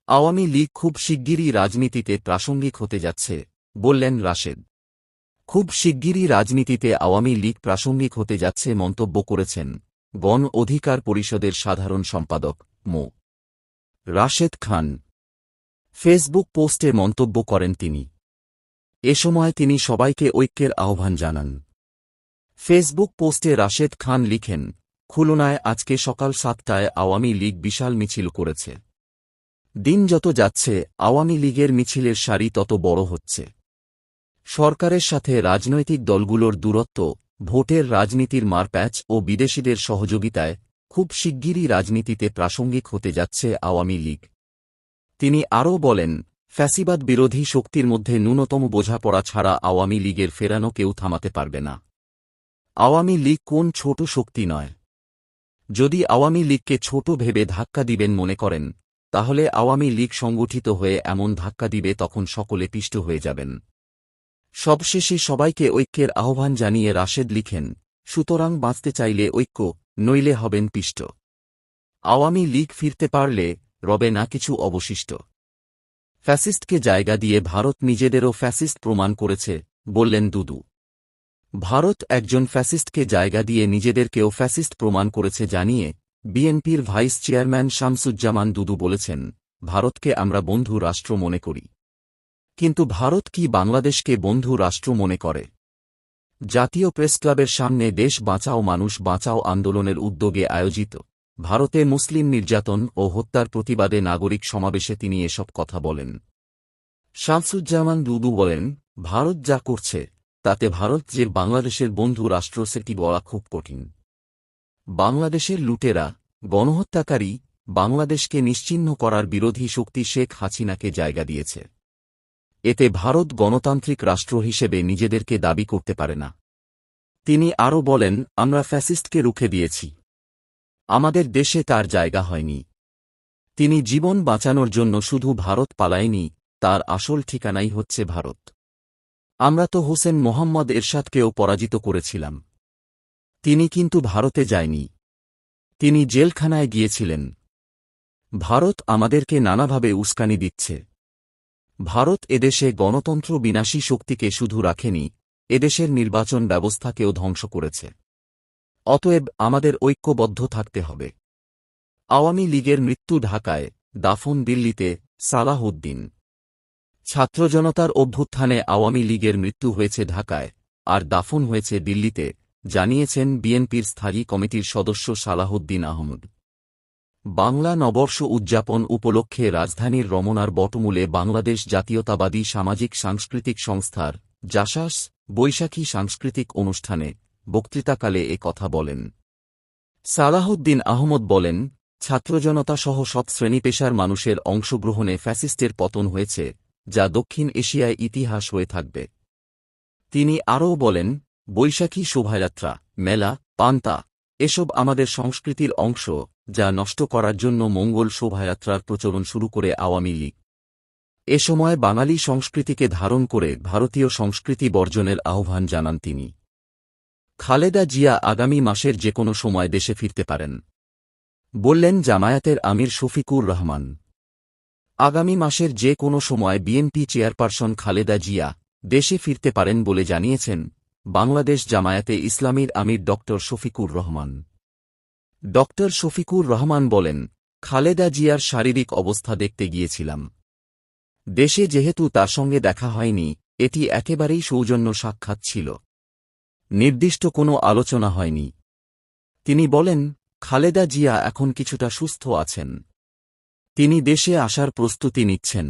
আওয়ামী লীগ খুব শিগগিরই রাজনীতিতে প্রাসঙ্গিক হতে যাচ্ছে, বললেন রাশেদ। খুব শিগগিরই রাজনীতিতে আওয়ামী লীগ প্রাসঙ্গিক হতে যাচ্ছে মন্তব্য করেছেন গণ অধিকার পরিষদের সাধারণ সম্পাদক মো. রাশেদ খান। ফেসবুক পোস্টে মন্তব্য করেন তিনি। এ সময় তিনি সবাইকে ঐক্যের আহ্বান জানান। ফেসবুক পোস্টে রাশেদ খান লিখেন, খুলনায় আজকে সকাল ৭টায় আওয়ামী লীগ বিশাল মিছিল করেছে। দিন যত যাচ্ছে আওয়ামী লীগের মিছিলের সারি তত বড় হচ্ছে। সরকারের সাথে রাজনৈতিক দলগুলোর দূরত্ব, ভোটের রাজনীতির মারপ্যাচ ও বিদেশিদের সহযোগিতায় খুব শিগগিরই রাজনীতিতে প্রাসঙ্গিক হতে যাচ্ছে আওয়ামী লীগ। তিনি আরও বলেন, ফ্যাসিবাদ বিরোধী শক্তির মধ্যে ন্যূনতম বোঝাপড়া ছাড়া আওয়ামী লীগের ফেরানো কেউ থামাতে পারবে না। আওয়ামী লীগ কোন ছোট শক্তি নয়। যদি আওয়ামী লীগকে ছোট ভেবে ধাক্কা দিবেন মনে করেন, তাহলে আওয়ামী লীগ সংগঠিত হয়ে এমন ধাক্কা দিবে তখন সকলে পিষ্ট হয়ে যাবেন। সবশেষে সবাইকে ঐক্যের আহ্বান জানিয়ে রাশেদ লিখেন, সুতরাং বাঁচতে চাইলে ঐক্য, নইলে হবেন পিষ্ট। আওয়ামী লীগ ফিরতে পারলে রবে না কিছু অবশিষ্ট। ফ্যাসিস্টকে জায়গা দিয়ে ভারত নিজেদেরও ফ্যাসিস্ট প্রমাণ করেছে, বললেন দুদু। ভারত একজন ফ্যাসিস্টকে জায়গা দিয়ে নিজেদেরকেও ফ্যাসিস্ট প্রমাণ করেছে জানিয়ে বিএনপির ভাইস চেয়ারম্যান শামসুজ্জামান দুদু বলেছেন, ভারতকে আমরা বন্ধু রাষ্ট্র মনে করি। কিন্তু ভারত কি বাংলাদেশকে বন্ধু রাষ্ট্র মনে করে? জাতীয় প্রেসক্লাবের সামনে দেশ বাঁচাও মানুষ বাঁচাও আন্দোলনের উদ্যোগে আয়োজিত ভারতে মুসলিম নির্যাতন ও হত্যার প্রতিবাদে নাগরিক সমাবেশে তিনি এসব কথা বলেন। শামসুজ্জামান দুদু বলেন, ভারত যা করছে তাতে ভারত যে বাংলাদেশের বন্ধু রাষ্ট্র সেটি বলা খুব কঠিন। বাংলাদেশের লুটেরা, গণহত্যাকারী, বাংলাদেশকে নিশ্চিহ্ন করার বিরোধী শক্তি শেখ হাসিনাকে জায়গা দিয়েছে। এতে ভারত গণতান্ত্রিক রাষ্ট্র হিসেবে নিজেদেরকে দাবি করতে পারে না। তিনি আরও বলেন, আমরা ফ্যাসিস্টকে রুখে দিয়েছি। আমাদের দেশে তার জায়গা হয়নি। তিনি জীবন বাঁচানোর জন্য শুধু ভারত পালায়নি, তার আসল ঠিকানাই হচ্ছে ভারত। আমরা তো হোসেন মোহাম্মদ এরশাদকেও পরাজিত করেছিলাম। তিনি কিন্তু ভারতে যায়নি। তিনি জেলখানায় গিয়েছিলেন। ভারত আমাদেরকে নানাভাবে উস্কানি দিচ্ছে। ভারত এদেশে গণতন্ত্র বিনাশী শক্তিকে শুধু রাখেনি, এদেশের নির্বাচন ব্যবস্থাকেও ধ্বংস করেছে। অতএব আমাদের ঐক্যবদ্ধ থাকতে হবে। আওয়ামী লীগের মৃত্যু ঢাকায়, দাফন দিল্লিতে, সালাহ উদ্দিন। ছাত্র জনতার অভ্যুত্থানে আওয়ামী লীগের মৃত্যু হয়েছে ঢাকায়, আর দাফন হয়েছে দিল্লিতে, জানিয়েছেন বিএনপির স্থায়ী কমিটির সদস্য সালাহউদ্দিন আহমদ। বাংলা নববর্ষ উদযাপন উপলক্ষে রাজধানীর রমনার বটমূলে বাংলাদেশ জাতীয়তাবাদী সামাজিক সাংস্কৃতিক সংস্থার জাসাস বৈশাখী সাংস্কৃতিক অনুষ্ঠানে বক্তৃতাকালে এ কথা বলেন। সালাহউদ্দিন আহমদ বলেন, ছাত্রজনতা সহ সব শ্রেণীপেশার মানুষের অংশগ্রহণে ফ্যাসিস্টের পতন হয়েছে, যা দক্ষিণ এশিয়ায় ইতিহাস হয়ে থাকবে। তিনি আরও বলেন, বৈশাখী শোভাযাত্রা, মেলা, পান্তা এসব আমাদের সংস্কৃতির অংশ, যা নষ্ট করার জন্য মঙ্গল শোভাযাত্রার প্রচলন শুরু করে আওয়ামী লীগ। এ সময় বাঙালি সংস্কৃতিকে ধারণ করে ভারতীয় সংস্কৃতি বর্জনের আহ্বান জানান তিনি। খালেদা জিয়া আগামী মাসের যে কোনো সময় দেশে ফিরতে পারেন, বললেন জামায়াতের আমির শফিকুর রহমান। আগামী মাসের যে কোনো সময় বিএনপি চেয়ারপারসন খালেদা জিয়া দেশে ফিরতে পারেন বলে জানিয়েছেন বাংলাদেশ জামায়াতে ইসলামীর আমির ড শফিকুর রহমান। ড শফিকুর রহমান বলেন, খালেদা জিয়ার শারীরিক অবস্থা দেখতে গিয়েছিলাম। দেশে যেহেতু তার সঙ্গে দেখা হয়নি, এটি একেবারেই সৌজন্য সাক্ষাৎ ছিল। নির্দিষ্ট কোনো আলোচনা হয়নি। তিনি বলেন, খালেদা জিয়া এখন কিছুটা সুস্থ আছেন। তিনি দেশে আসার প্রস্তুতি নিচ্ছেন।